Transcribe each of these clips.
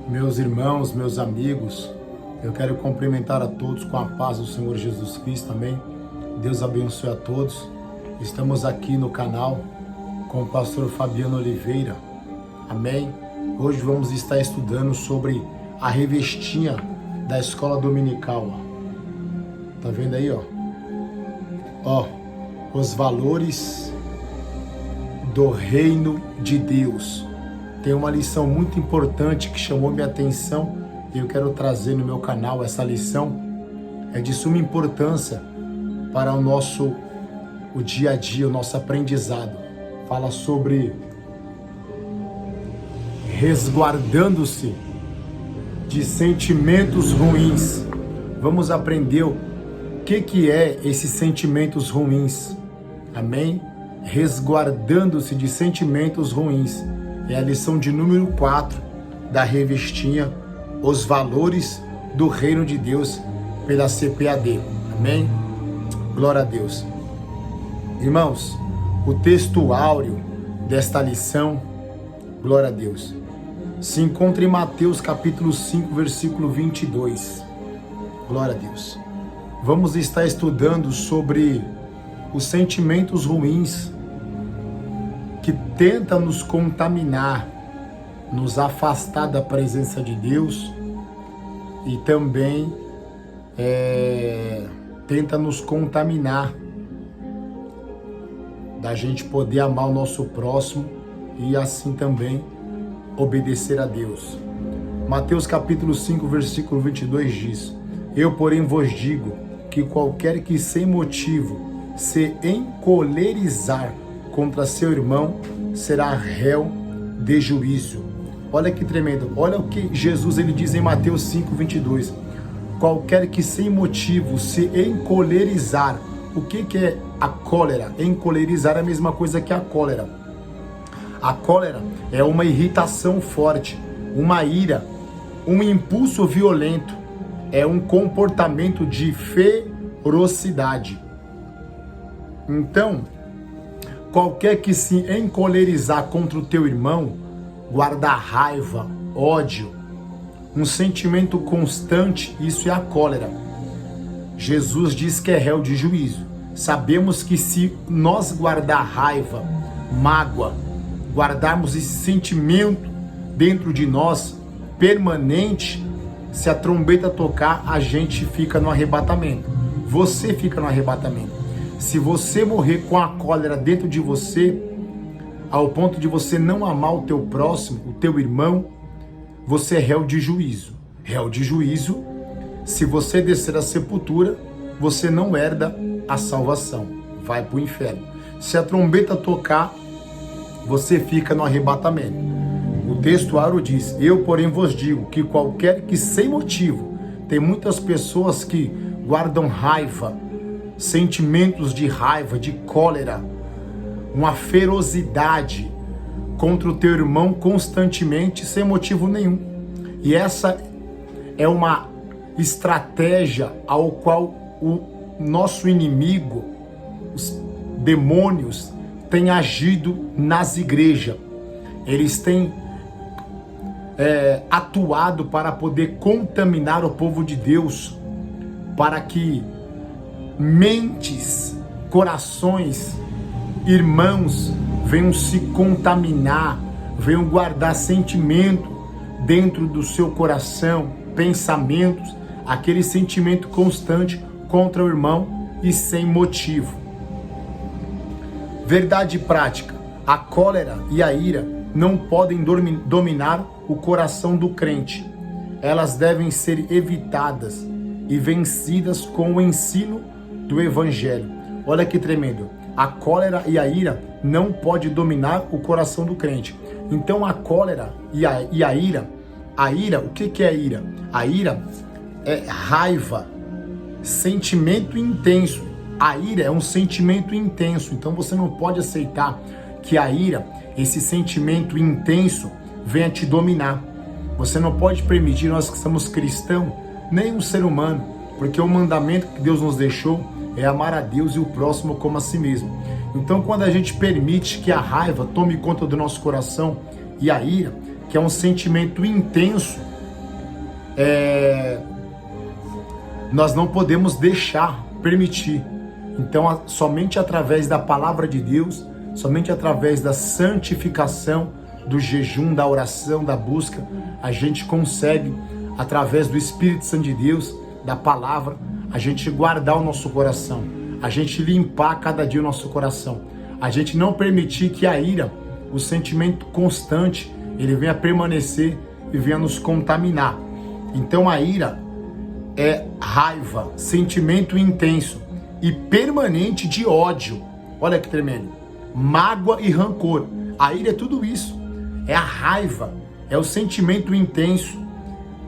Meus irmãos, meus amigos, eu quero cumprimentar a todos com a paz do Senhor Jesus Cristo, amém? Deus abençoe a todos. Estamos aqui no canal com o pastor Fabiano Oliveira, amém? Hoje vamos estar estudando sobre a revestinha da escola dominical, ó. Tá vendo aí, ó? Ó, os valores do reino de Deus. Tem uma lição muito importante que chamou minha atenção e eu quero trazer no meu canal. Essa lição é de suma importância para o dia a dia, o nosso aprendizado. Fala sobre resguardando-se de sentimentos ruins. Vamos aprender o que é esses sentimentos ruins. Amém? Resguardando-se de sentimentos ruins. É a lição de número 4 da revestinha Os Valores do Reino de Deus pela CPAD. Amém? Glória a Deus. Irmãos, o texto áureo desta lição, glória a Deus, se encontra em Mateus capítulo 5, versículo 22. Glória a Deus. Vamos estar estudando sobre os sentimentos ruins que tentam nos contaminar, nos afastar da presença de Deus e também tenta nos contaminar da gente poder amar o nosso próximo e assim também obedecer a Deus. Mateus capítulo 5, versículo 22 diz: Eu, porém, vos digo que qualquer que sem motivo se encolerizar contra seu irmão será réu de juízo. Olha que tremendo. Olha o que Jesus ele diz em Mateus 5, 22. Qualquer que sem motivo se encolerizar. O que é a cólera? Encolerizar é a mesma coisa que a cólera. A cólera é uma irritação forte, uma ira, um impulso violento, é um comportamento de ferocidade. Então, qualquer que se encolerizar contra o teu irmão, guardar raiva, ódio, um sentimento constante, isso é a cólera. Jesus diz que é réu de juízo. Sabemos que se nós guardar raiva, mágoa, guardarmos esse sentimento dentro de nós, permanente, se a trombeta tocar, a gente fica no arrebatamento. Você fica no arrebatamento. Se você morrer com a cólera dentro de você, ao ponto de você não amar o teu próximo, o teu irmão, você é réu de juízo. Réu de juízo, se você descer à sepultura, você não herda a salvação, vai para o inferno. Se a trombeta tocar, você fica no arrebatamento. O texto áureo diz: Eu, porém, vos digo que qualquer que sem motivo, tem muitas pessoas que guardam raiva, sentimentos de raiva, de cólera, uma ferocidade contra o teu irmão constantemente, sem motivo nenhum. E essa é uma estratégia ao qual o nosso inimigo, os demônios, têm agido nas igrejas. Eles têm atuado para poder contaminar o povo de Deus, para que mentes, corações, irmãos venham se contaminar, venham guardar sentimento dentro do seu coração, pensamentos, aquele sentimento constante contra o irmão e sem motivo. Verdade prática: a cólera e a ira não podem dominar o coração do crente. Elas devem ser evitadas e vencidas com o ensino do Evangelho. Olha que tremendo. A cólera e a ira não pode dominar o coração do crente. Então a cólera e a ira, o que é a ira? A ira é raiva, sentimento intenso. A ira é um sentimento intenso. Então você não pode aceitar que a ira, esse sentimento intenso, venha te dominar. Você não pode permitir, nós que somos cristãos, nem um ser humano, porque o mandamento que Deus nos deixou é amar a Deus e o próximo como a si mesmo. Então, quando a gente permite que a raiva tome conta do nosso coração e a ira, que é um sentimento intenso, nós não podemos permitir. Então, somente através da palavra de Deus, somente através da santificação, do jejum, da oração, da busca, a gente consegue, através do Espírito Santo de Deus, da palavra, a gente guardar o nosso coração, a gente limpar cada dia o nosso coração, a gente não permitir que a ira, o sentimento constante, ele venha permanecer e venha nos contaminar. Então a ira é raiva, sentimento intenso e permanente de ódio. Olha que tremendo. Mágoa e rancor. A ira é tudo isso. É a raiva, é o sentimento intenso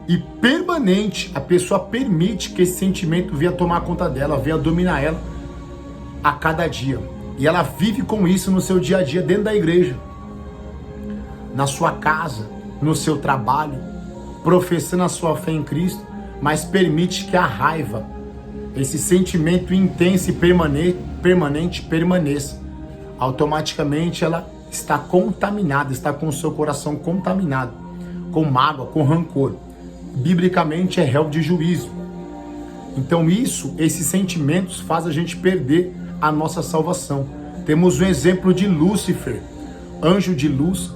e permanente. A pessoa permite que esse sentimento venha tomar conta dela, venha dominar ela a cada dia. E ela vive com isso no seu dia a dia dentro da igreja, na sua casa, no seu trabalho, professando a sua fé em Cristo, mas permite que a raiva, esse sentimento intenso e permanente permaneça. Automaticamente ela está contaminada, está com o seu coração contaminado, com mágoa, com rancor. Biblicamente é réu de juízo. Então esses sentimentos fazem a gente perder a nossa salvação. Temos um exemplo de Lúcifer, anjo de luz.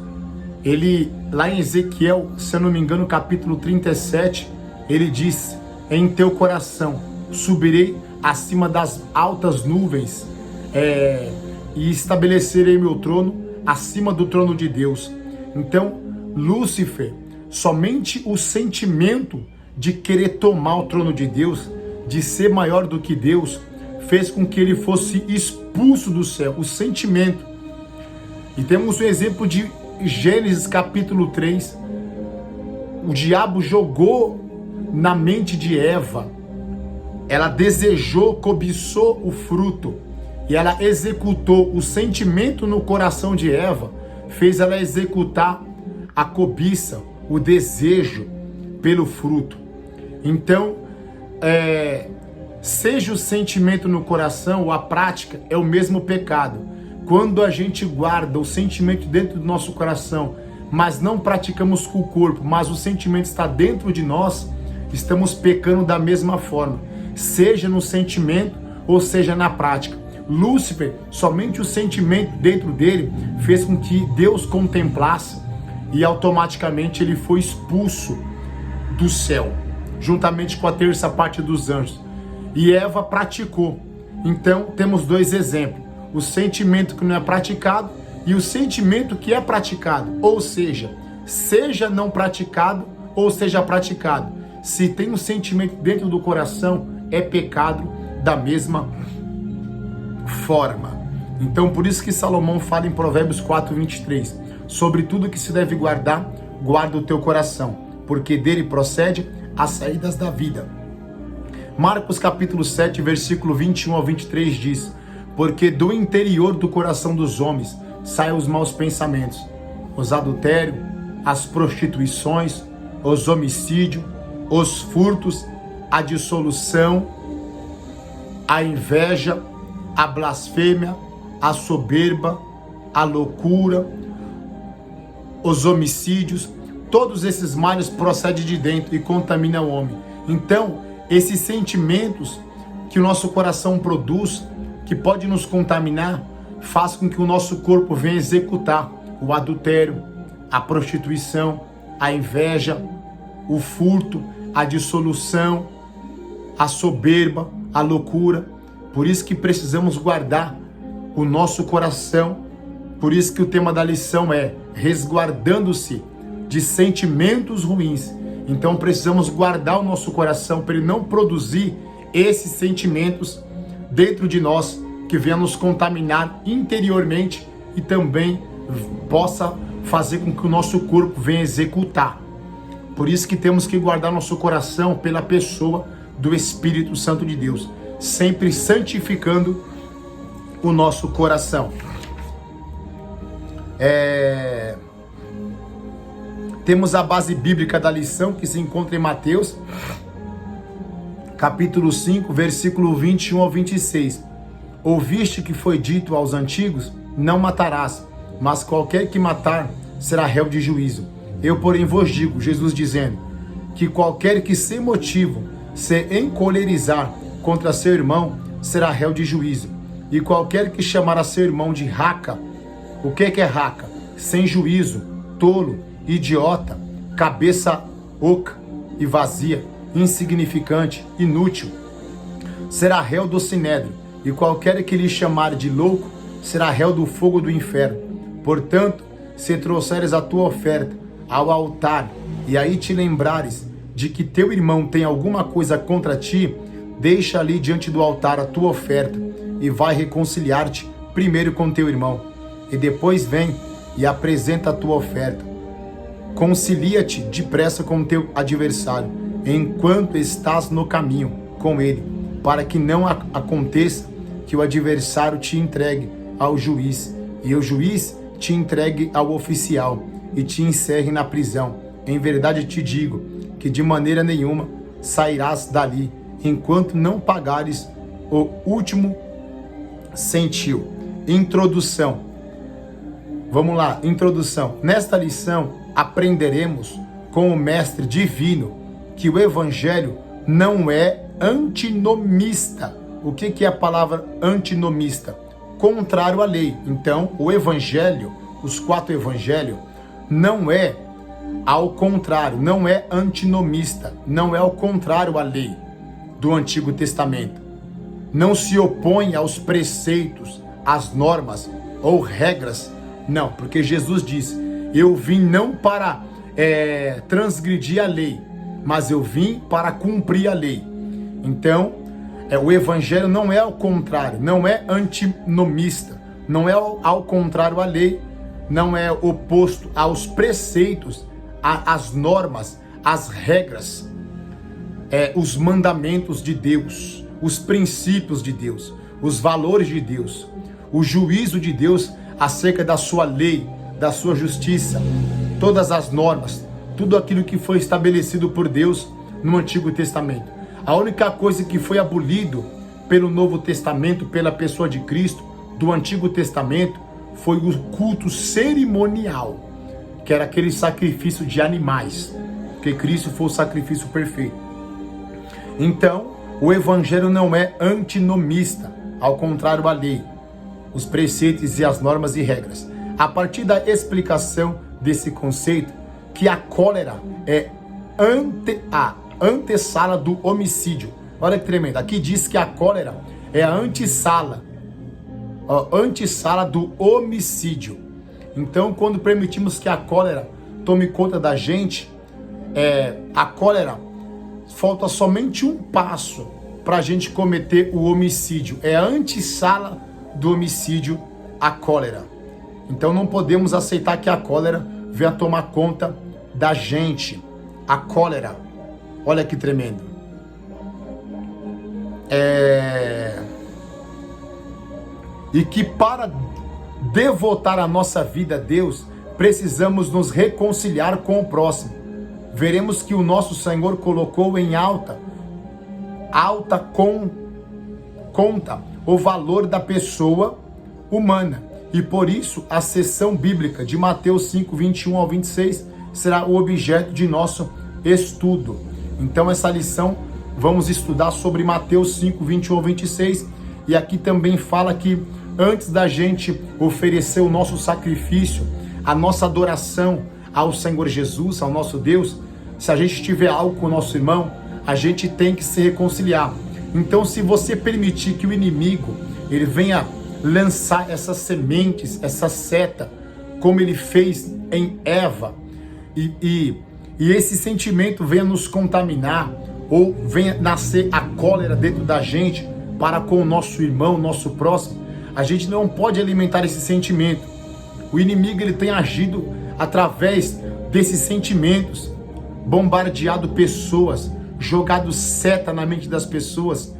Ele, lá em Ezequiel, se eu não me engano, capítulo 37, ele diz: em teu coração subirei acima das altas nuvens e estabelecerei meu trono acima do trono de Deus. Então, Lúcifer, somente o sentimento de querer tomar o trono de Deus, de ser maior do que Deus, fez com que ele fosse expulso do céu, o sentimento. E temos o exemplo de Gênesis capítulo 3, o diabo jogou na mente de Eva, ela desejou, cobiçou o fruto, e ela executou o sentimento no coração de Eva, fez ela executar a cobiça, o desejo pelo fruto. Então, seja o sentimento no coração ou a prática, é o mesmo pecado. Quando a gente guarda o sentimento dentro do nosso coração, mas não praticamos com o corpo, mas o sentimento está dentro de nós, estamos pecando da mesma forma, seja no sentimento ou seja na prática. Lúcifer, somente o sentimento dentro dele fez com que Deus contemplasse e automaticamente ele foi expulso do céu, juntamente com a terça parte dos anjos. E Eva praticou. Então temos dois exemplos: o sentimento que não é praticado e o sentimento que é praticado. Ou seja não praticado ou seja praticado. Se tem um sentimento dentro do coração, é pecado da mesma forma. Então por isso que Salomão fala em Provérbios 4:23, sobre tudo que se deve guardar, guarda o teu coração, porque dele procede as saídas da vida. Marcos capítulo 7, versículo 21 ao 23 diz: porque do interior do coração dos homens saem os maus pensamentos, os adultérios, as prostituições, os homicídios, os furtos, a dissolução, a inveja, a blasfêmia, a soberba, a loucura, os homicídios. Todos esses males procedem de dentro e contaminam o homem. Então, esses sentimentos que o nosso coração produz, que pode nos contaminar, faz com que o nosso corpo venha executar o adultério, a prostituição, a inveja, o furto, a dissolução, a soberba, a loucura. Por isso que precisamos guardar o nosso coração. Por isso que o tema da lição é resguardando-se de sentimentos ruins. Então precisamos guardar o nosso coração para ele não produzir esses sentimentos dentro de nós, que venha nos contaminar interiormente e também possa fazer com que o nosso corpo venha executar. Por isso que temos que guardar nosso coração pela pessoa do Espírito Santo de Deus, sempre santificando o nosso coração. Temos a base bíblica da lição, que se encontra em Mateus capítulo 5, versículo 21 ao 26. Ouviste que foi dito aos antigos: não matarás, mas qualquer que matar será réu de juízo. Eu, porém, vos digo, Jesus dizendo, que qualquer que sem motivo se encolerizar contra seu irmão será réu de juízo. E qualquer que chamar a seu irmão de raca, o que é raca? Sem juízo, tolo, idiota, cabeça oca e vazia, insignificante, inútil, será réu do sinédrio. E qualquer que lhe chamar de louco será réu do fogo do inferno. Portanto, se trouxeres a tua oferta ao altar e aí te lembrares de que teu irmão tem alguma coisa contra ti, deixa ali diante do altar a tua oferta e vai reconciliar-te primeiro com teu irmão, e depois vem e apresenta a tua oferta. Concilia-te depressa com teu adversário, enquanto estás no caminho com ele, para que não aconteça que o adversário te entregue ao juiz, e o juiz te entregue ao oficial, e te encerre na prisão. Em verdade te digo, que de maneira nenhuma sairás dali, enquanto não pagares o último centil. Introdução. Vamos lá, introdução. Nesta lição, aprenderemos com o Mestre Divino que o Evangelho não é antinomista. O que é a palavra antinomista? Contrário à lei. Então, o Evangelho, os 4 Evangelhos, não é ao contrário, não é antinomista, não é ao contrário à lei do Antigo Testamento. Não se opõe aos preceitos, às normas ou regras. Não, porque Jesus disse: eu vim não para transgredir a lei, mas eu vim para cumprir a lei. Então, o Evangelho não é ao contrário, não é antinomista, não é ao contrário à lei, não é oposto aos preceitos, às normas, às regras, os mandamentos de Deus, os princípios de Deus, os valores de Deus, o juízo de Deus acerca da sua lei, da sua justiça, todas as normas, tudo aquilo que foi estabelecido por Deus no Antigo Testamento. A única coisa que foi abolido pelo Novo Testamento, pela pessoa de Cristo, do Antigo Testamento, foi o culto cerimonial, que era aquele sacrifício de animais, porque Cristo foi o sacrifício perfeito. Então, o Evangelho não é antinomista, ao contrário à lei, os preceitos e as normas e regras. A partir da explicação desse conceito, que a cólera é a antessala do homicídio. Olha que tremendo. Aqui diz que a cólera é a antessala do homicídio. Então, quando permitimos que a cólera tome conta da gente, a cólera, falta somente um passo para a gente cometer o homicídio. É a antessala do homicídio, a cólera. Então, não podemos aceitar que a cólera venha tomar conta da gente. A cólera, olha que tremendo. E que para devotar a nossa vida a Deus, precisamos nos reconciliar com o próximo. Veremos que o nosso Senhor colocou em alta conta o valor da pessoa humana. E por isso a seção bíblica de Mateus 5, 21 ao 26 será o objeto de nosso estudo. Então essa lição vamos estudar sobre Mateus 5, 21 ao 26. E aqui também fala que antes da gente oferecer o nosso sacrifício, a nossa adoração ao Senhor Jesus, ao nosso Deus, se a gente tiver algo com o nosso irmão, a gente tem que se reconciliar. Então, se você permitir que o inimigo ele venha lançar essas sementes, essa seta, como ele fez em Eva, e esse sentimento venha nos contaminar, ou venha nascer a cólera dentro da gente para com o nosso irmão, nosso próximo, a gente não pode alimentar esse sentimento. O inimigo ele tem agido através desses sentimentos, bombardeado pessoas, jogado seta na mente das pessoas,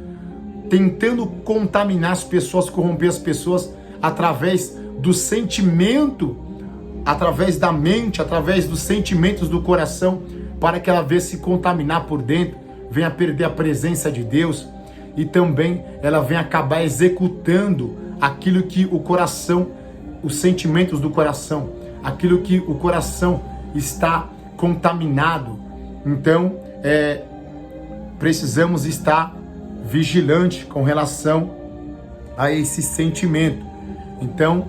tentando contaminar as pessoas, corromper as pessoas através do sentimento, através da mente, através dos sentimentos do coração, para que ela venha se contaminar por dentro, venha perder a presença de Deus, e também ela venha acabar executando aquilo que o coração, os sentimentos do coração, aquilo que o coração está contaminado. Então, precisamos estar vigilante com relação a esse sentimento. Então,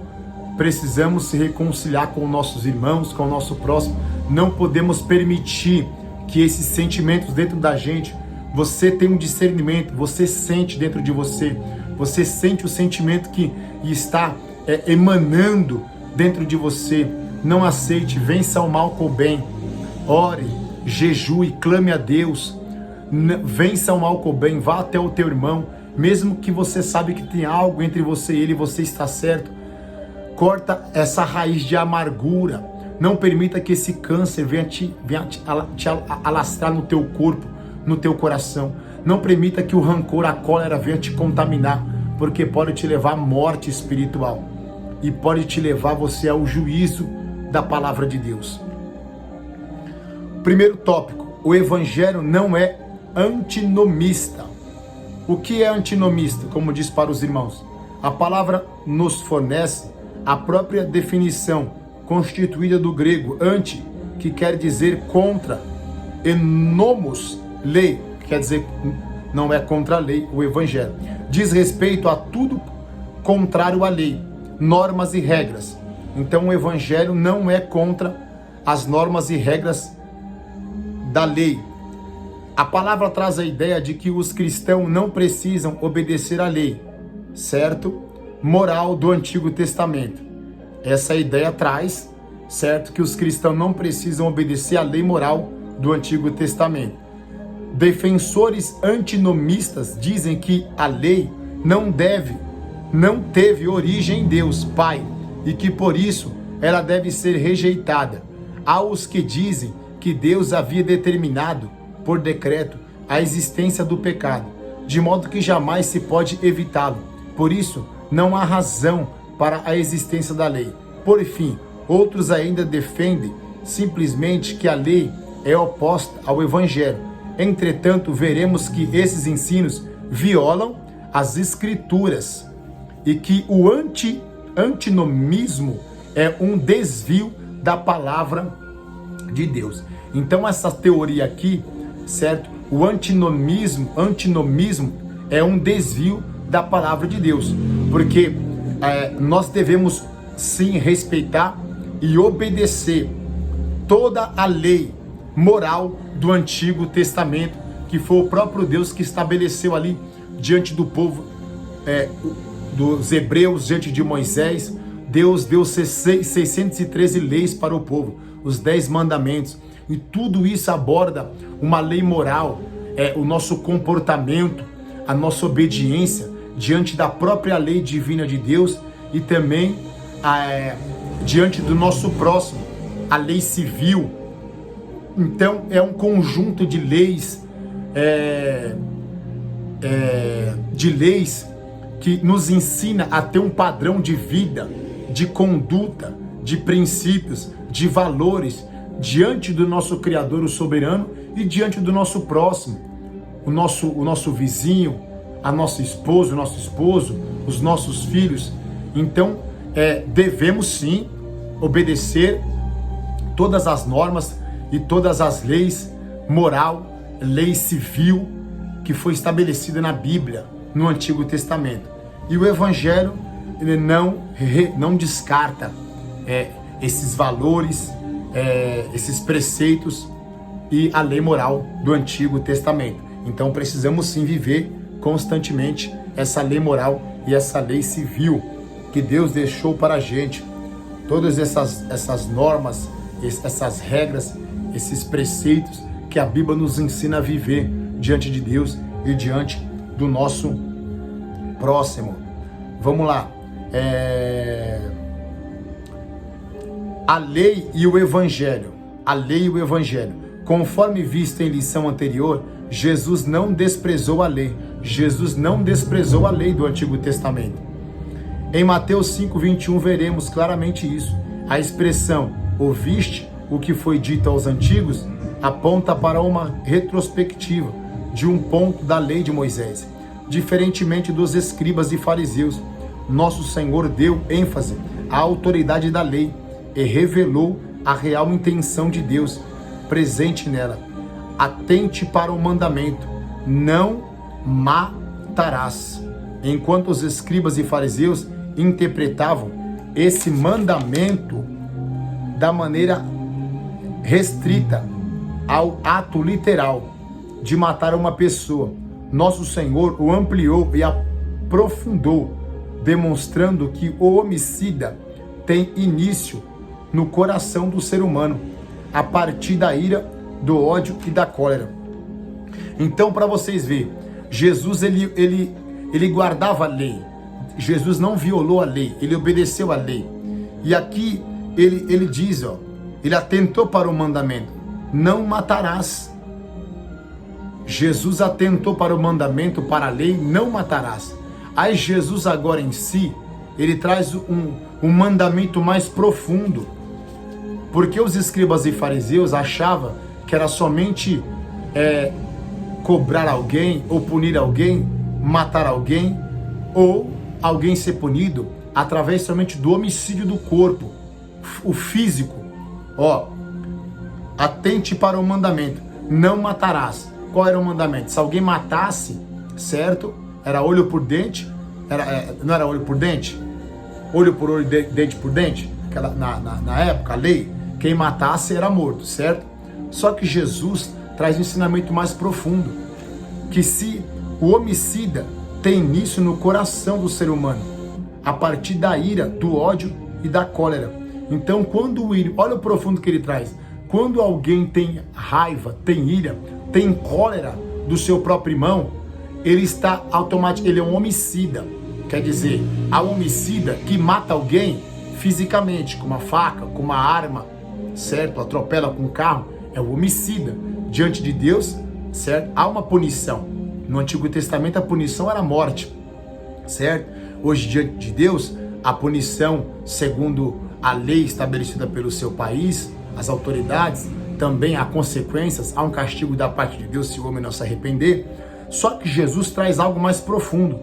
precisamos se reconciliar com nossos irmãos, com o nosso próximo. Não podemos permitir que esses sentimentos dentro da gente, você tem um discernimento, você sente dentro de você, você sente o sentimento que está emanando dentro de você. Não aceite, vença o mal com o bem. Ore, jejue, clame a Deus. Vença o mal com o bem, vá até o teu irmão, mesmo que você sabe que tem algo entre você e ele, você está certo. Corta essa raiz de amargura. Não permita que esse câncer venha te alastrar no teu corpo, no teu coração. Não permita que o rancor, a cólera venha te contaminar, porque pode te levar à morte espiritual e pode te levar você ao juízo da palavra de Deus. Primeiro tópico: o evangelho não é antinomista. O que é antinomista? Como diz para os irmãos, a palavra nos fornece a própria definição constituída do grego anti, que quer dizer contra, e nomos, lei, que quer dizer não é contra a lei. O evangelho diz respeito a tudo contrário à lei, normas e regras. Então o evangelho não é contra as normas e regras da lei. A palavra traz a ideia de que os cristãos não precisam obedecer à lei, certo? Moral do Antigo Testamento. Essa ideia traz, certo, que os cristãos não precisam obedecer à lei moral do Antigo Testamento. Defensores antinomistas dizem que a lei não teve origem em Deus, Pai, e que por isso ela deve ser rejeitada. Há os que dizem que Deus havia determinado por decreto a existência do pecado, de modo que jamais se pode evitá-lo. Por isso, não há razão para a existência da lei. Por fim, outros ainda defendem simplesmente que a lei é oposta ao evangelho. Entretanto, veremos que esses ensinos violam as escrituras e que o antinomismo é um desvio da palavra de Deus. Então essa teoria aqui, certo? O antinomismo é um desvio da palavra de Deus, porque nós devemos sim respeitar e obedecer toda a lei moral do Antigo Testamento, que foi o próprio Deus que estabeleceu ali diante do povo, dos hebreus, diante de Moisés. Deus deu 613 leis para o povo, os 10 mandamentos, e tudo isso aborda uma lei moral, o nosso comportamento, a nossa obediência diante da própria lei divina de Deus e também diante do nosso próximo, a lei civil. Então é um conjunto de leis, que nos ensina a ter um padrão de vida, de conduta, de princípios, de valores diante do nosso Criador, o soberano, e diante do nosso próximo, o nosso vizinho, a nossa esposa, o nosso esposo, os nossos filhos. Então devemos sim obedecer todas as normas e todas as leis moral, lei civil que foi estabelecida na Bíblia, no Antigo Testamento. E o Evangelho ele não descarta esses valores, esses preceitos e a lei moral do Antigo Testamento. Então precisamos sim viver constantemente essa lei moral e essa lei civil que Deus deixou para a gente. Todas essas normas, essas regras, esses preceitos que a Bíblia nos ensina a viver diante de Deus e diante do nosso próximo. Vamos lá. A lei e o evangelho. A lei e o evangelho. Conforme visto em lição anterior, Jesus não desprezou a lei. Jesus não desprezou a lei do Antigo Testamento. Em Mateus 5:21 veremos claramente isso. A expressão "ouviste o que foi dito aos antigos" aponta para uma retrospectiva de um ponto da lei de Moisés. Diferentemente dos escribas e fariseus, nosso Senhor deu ênfase à autoridade da lei e revelou a real intenção de Deus presente nela. atente para o mandamento, não matarás. Enquanto os escribas e fariseus interpretavam esse mandamento da maneira restrita ao ato literal de matar uma pessoa, nosso Senhor o ampliou e aprofundou, demonstrando que o homicida tem início no coração do ser humano, a partir da ira, do ódio e da cólera. Então, para vocês verem, Jesus ele guardava a lei. Jesus não violou a lei, ele obedeceu a lei. E aqui ele diz, ele atentou para o mandamento, não matarás. Jesus atentou para o mandamento, para a lei, não matarás. Aí Jesus agora em si, ele traz um mandamento mais profundo. Porque os escribas e fariseus achavam que era somente cobrar alguém, ou punir alguém, matar alguém, ou alguém ser punido através somente do homicídio do corpo, o físico. Atente para o mandamento, não matarás. Qual era o mandamento? Se alguém matasse, certo? Era olho por dente, não era olho por dente? Olho por olho, dente por dente? Na época, a lei, quem matasse era morto, certo? Só que Jesus traz um ensinamento mais profundo, que se o homicida tem início no coração do ser humano, a partir da ira, do ódio e da cólera. Então, olha o profundo que ele traz. Quando alguém tem raiva, tem ira, tem cólera do seu próprio irmão, ele está automaticamente, ele é um homicida. Quer dizer, há um homicida que mata alguém fisicamente, com uma faca, com uma arma, certo? Atropela com um carro, é um homicida. Diante de Deus, certo? Há uma punição. No Antigo Testamento a punição era a morte, certo? Hoje, diante de Deus, a punição, segundo a lei estabelecida pelo seu país, as autoridades, também há consequências, há um castigo da parte de Deus se o homem não se arrepender. Só que Jesus traz algo mais profundo,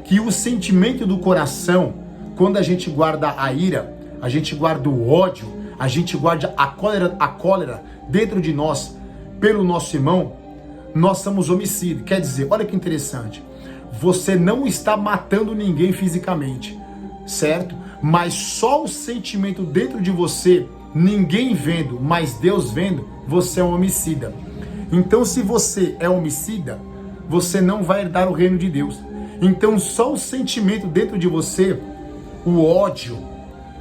que o sentimento do coração, quando a gente guarda a ira, a gente guarda o ódio, a gente guarda a cólera dentro de nós, pelo nosso irmão, nós somos homicidas. Quer dizer, olha que interessante, você não está matando ninguém fisicamente, certo? Mas só o sentimento dentro de você, ninguém vendo, mas Deus vendo, você é um homicida. Então, se você é homicida, você não vai herdar o reino de Deus. Então, só o sentimento dentro de você, o ódio,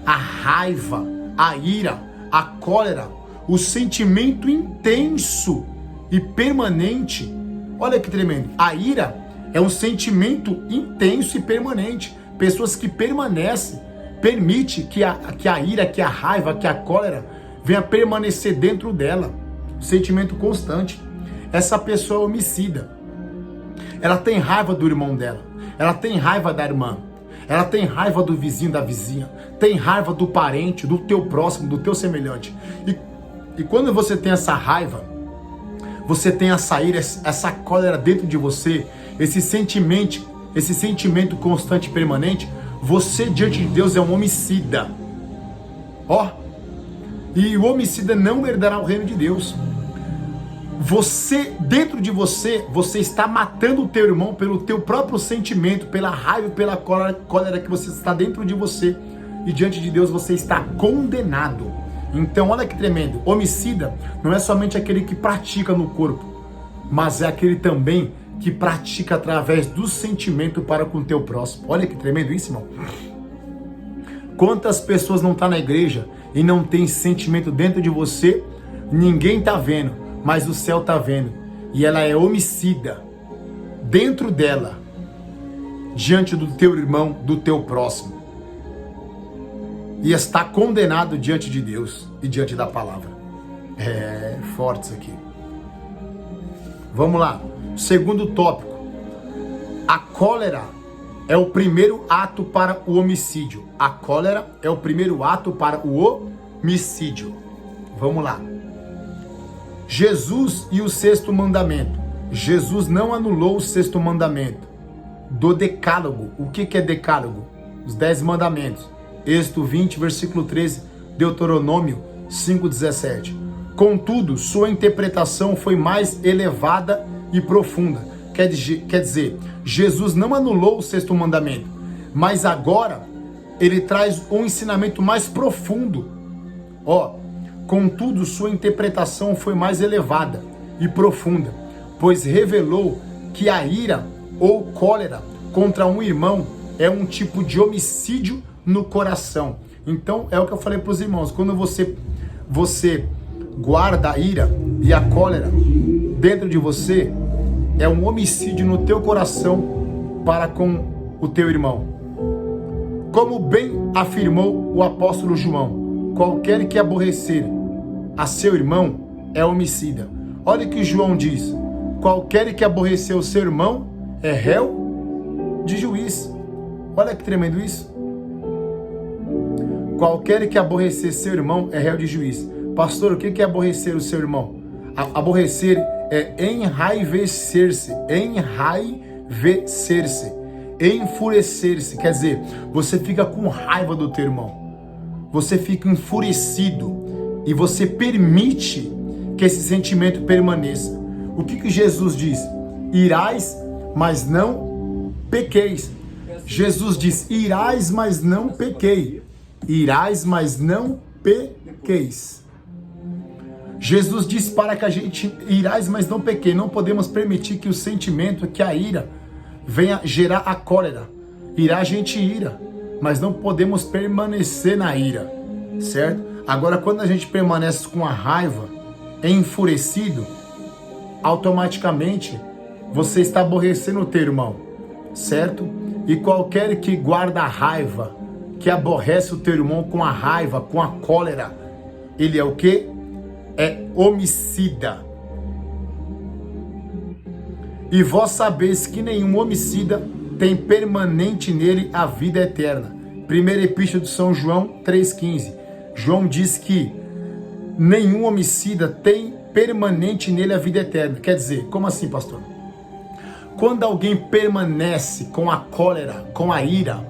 a raiva, a ira, a cólera, o sentimento intenso e permanente. Olha que tremendo. A ira é um sentimento intenso e permanente. Pessoas que permanecem, permite que a ira, que a raiva, que a cólera venha permanecer dentro dela. Sentimento constante. Essa pessoa é homicida. Ela tem raiva do irmão dela. Ela tem raiva da irmã. Ela tem raiva do vizinho, da vizinha. Tem raiva do parente, do teu próximo, do teu semelhante. E quando você tem essa raiva, você tem essa ira, essa cólera dentro de você, esse sentimento constante e permanente, você diante de Deus é um homicida. E o homicida não herdará o reino de Deus. Você, dentro de você, você está matando o teu irmão pelo teu próprio sentimento, pela raiva, pela cólera que você está dentro de você. E diante de Deus você está condenado. Então olha que tremendo. Homicida não é somente aquele que pratica no corpo, mas é aquele também que pratica através do sentimento para com o teu próximo. Olha que tremendo isso, irmão. Quantas pessoas não estão na igreja e não tem sentimento dentro de você? Ninguém está vendo, mas o céu está vendo. E ela é homicida dentro dela, diante do teu irmão, do teu próximo. E está condenado diante de Deus e diante da palavra. É forte isso aqui. Vamos lá. Segundo tópico. A cólera é o primeiro ato para o homicídio. A cólera é o primeiro ato para o homicídio. Vamos lá. Jesus e o sexto mandamento. Jesus não anulou o sexto mandamento do decálogo. O que é decálogo? Os 10 mandamentos. Êxodo 20, versículo 13, Deuteronômio 5:17. Contudo, sua interpretação foi mais elevada e profunda. Quer dizer, Jesus não anulou o sexto mandamento, mas agora ele traz um ensinamento mais profundo. Contudo, sua interpretação foi mais elevada e profunda, pois revelou que a ira ou cólera contra um irmão é um tipo de homicídio no coração. Então, é o que eu falei para os irmãos, quando você guarda a ira e a cólera dentro de você, é um homicídio no teu coração para com o teu irmão. Como bem afirmou o apóstolo João, qualquer que aborrecer a seu irmão é homicida. Olha o que João diz, qualquer que aborrecer o seu irmão é réu de juiz. Olha que tremendo isso. Qualquer que aborrecer seu irmão é réu de juiz. Pastor, o que é aborrecer o seu irmão? Aborrecer é enraivecer-se, enfurecer-se. Quer dizer, você fica com raiva do teu irmão. Você fica enfurecido e você permite que esse sentimento permaneça. O que Jesus diz? Irais, mas não pequeis. Jesus diz, irais, mas não pequei. Irais, mas não pequeis. Jesus diz para que a gente irais, mas não pequei. Não podemos permitir que o sentimento, que a ira, venha gerar a cólera. Irá, a gente ira, mas não podemos permanecer na ira, certo? Agora, quando a gente permanece com a raiva, enfurecido, automaticamente você está aborrecendo o teu irmão, certo? E qualquer que guarda a raiva, que aborrece o teu irmão com a raiva, com a cólera, ele é o quê? É homicida. E vós sabeis que nenhum homicida tem permanente nele a vida eterna. Primeira Epístola de São João 3,15. João diz que nenhum homicida tem permanente nele a vida eterna. Quer dizer, como assim, pastor? Quando alguém permanece com a cólera, com a ira,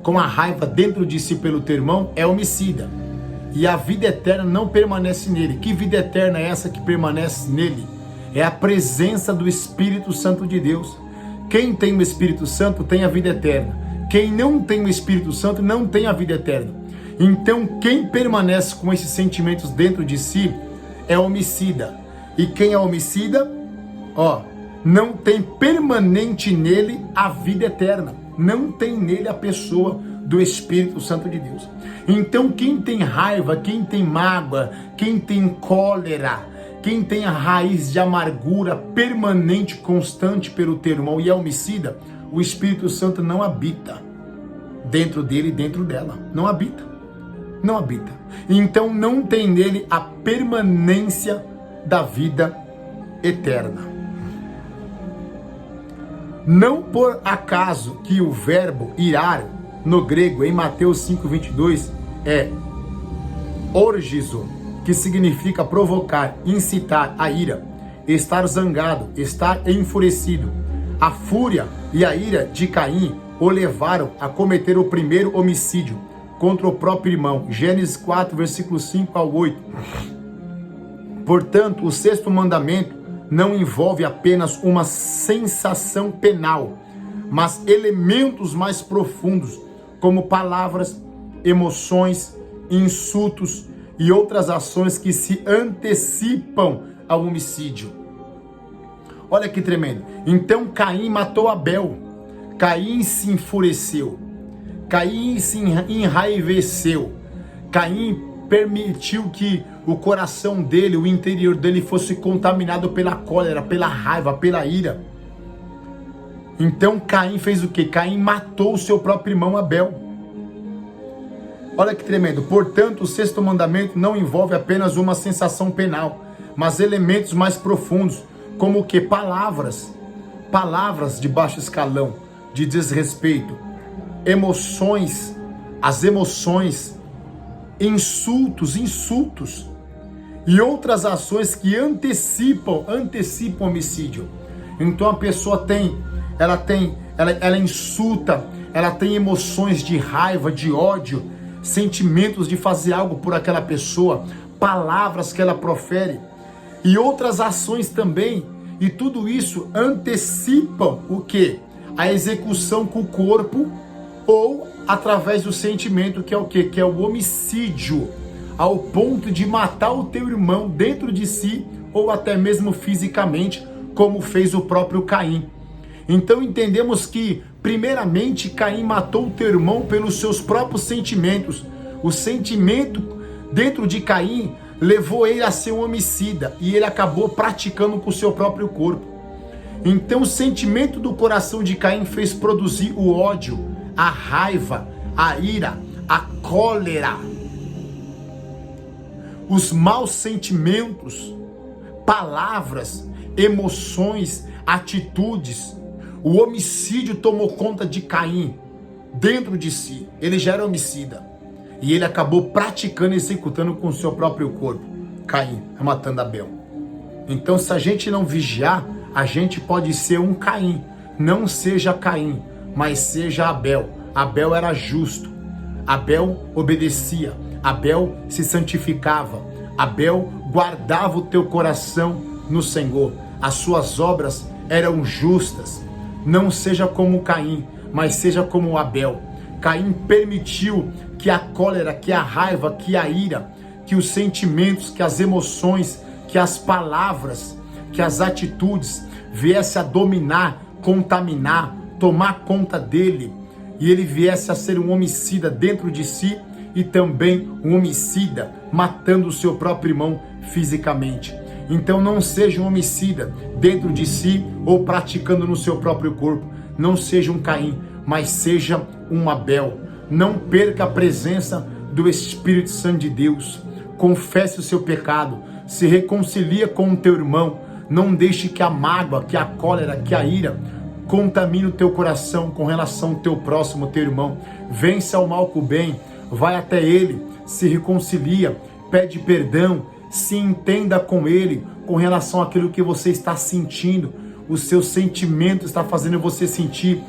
com a raiva dentro de si pelo teu irmão, é homicida. E a vida eterna não permanece nele. Que vida eterna é essa que permanece nele? É a presença do Espírito Santo de Deus. Quem tem o Espírito Santo tem a vida eterna. Quem não tem o Espírito Santo não tem a vida eterna. Então, quem permanece com esses sentimentos dentro de si é homicida. E quem é homicida, não tem permanente nele a vida eterna. Não tem nele a pessoa do Espírito Santo de Deus. Então, quem tem raiva, quem tem mágoa, quem tem cólera, quem tem a raiz de amargura permanente, constante pelo teu irmão e é homicida, o Espírito Santo não habita dentro dele e dentro dela. Não habita. Não habita. Então não tem nele a permanência da vida eterna. Não por acaso que o verbo irar no grego em Mateus 5,22 é orgizo, que significa provocar, incitar a ira, estar zangado, estar enfurecido. A fúria e a ira de Caim o levaram a cometer o primeiro homicídio contra o próprio irmão. Gênesis 4, versículos 5 ao 8. Portanto, o sexto mandamento não envolve apenas uma sensação penal, mas elementos mais profundos, como palavras, emoções, insultos e outras ações que se antecipam ao homicídio. Olha que tremendo. Então Caim matou Abel. Caim se enfureceu. Caim se enraiveceu. Caim permitiu que o coração dele, o interior dele fosse contaminado pela cólera, pela raiva, pela ira. Então Caim fez o quê? Caim matou o seu próprio irmão Abel. Olha que tremendo. Portanto, o sexto mandamento não envolve apenas uma sensação penal, mas elementos mais profundos, como o que? Palavras de baixo escalão, de desrespeito, emoções, as emoções, insultos e outras ações que antecipam homicídio. Então a pessoa ela insulta, ela tem emoções de raiva, de ódio, sentimentos de fazer algo por aquela pessoa, palavras que ela profere e outras ações também. E tudo isso antecipam o quê? A execução com o corpo ou através do sentimento, que é o quê? Que é o homicídio, ao ponto de matar o teu irmão dentro de si ou até mesmo fisicamente, como fez o próprio Caim. Então entendemos que, primeiramente, Caim matou o teu irmão pelos seus próprios sentimentos. O sentimento dentro de Caim levou ele a ser um homicida e ele acabou praticando com o seu próprio corpo. Então o sentimento do coração de Caim fez produzir o ódio, a raiva, a ira, a cólera, os maus sentimentos, palavras, emoções, atitudes. O homicídio tomou conta de Caim dentro de si. Ele já era homicida e ele acabou praticando e executando com o seu próprio corpo. Caim, matando Abel. Então, se a gente não vigiar, a gente pode ser um Caim. Não seja Caim, mas seja Abel. Abel era justo. Abel obedecia. Abel se santificava. Abel guardava o teu coração no Senhor. As suas obras eram justas. Não seja como Caim, mas seja como Abel. Caim permitiu que a cólera, que a raiva, que a ira, que os sentimentos, que as emoções, que as palavras, que as atitudes viesse a dominar, contaminar, tomar conta dele, e ele viesse a ser um homicida dentro de si e também um homicida matando o seu próprio irmão fisicamente. Então não seja um homicida dentro de si ou praticando no seu próprio corpo. Não seja um Caim, mas seja um Abel. Não perca a presença do Espírito Santo de Deus. Confesse o seu pecado, se reconcilia com o teu irmão. Não deixe que a mágoa, que a cólera, que a ira contamine o teu coração com relação ao teu próximo, teu irmão. Vença o mal com o bem, vai até ele, se reconcilia, pede perdão, se entenda com ele com relação àquilo que você está sentindo. O seu sentimento está fazendo você sentir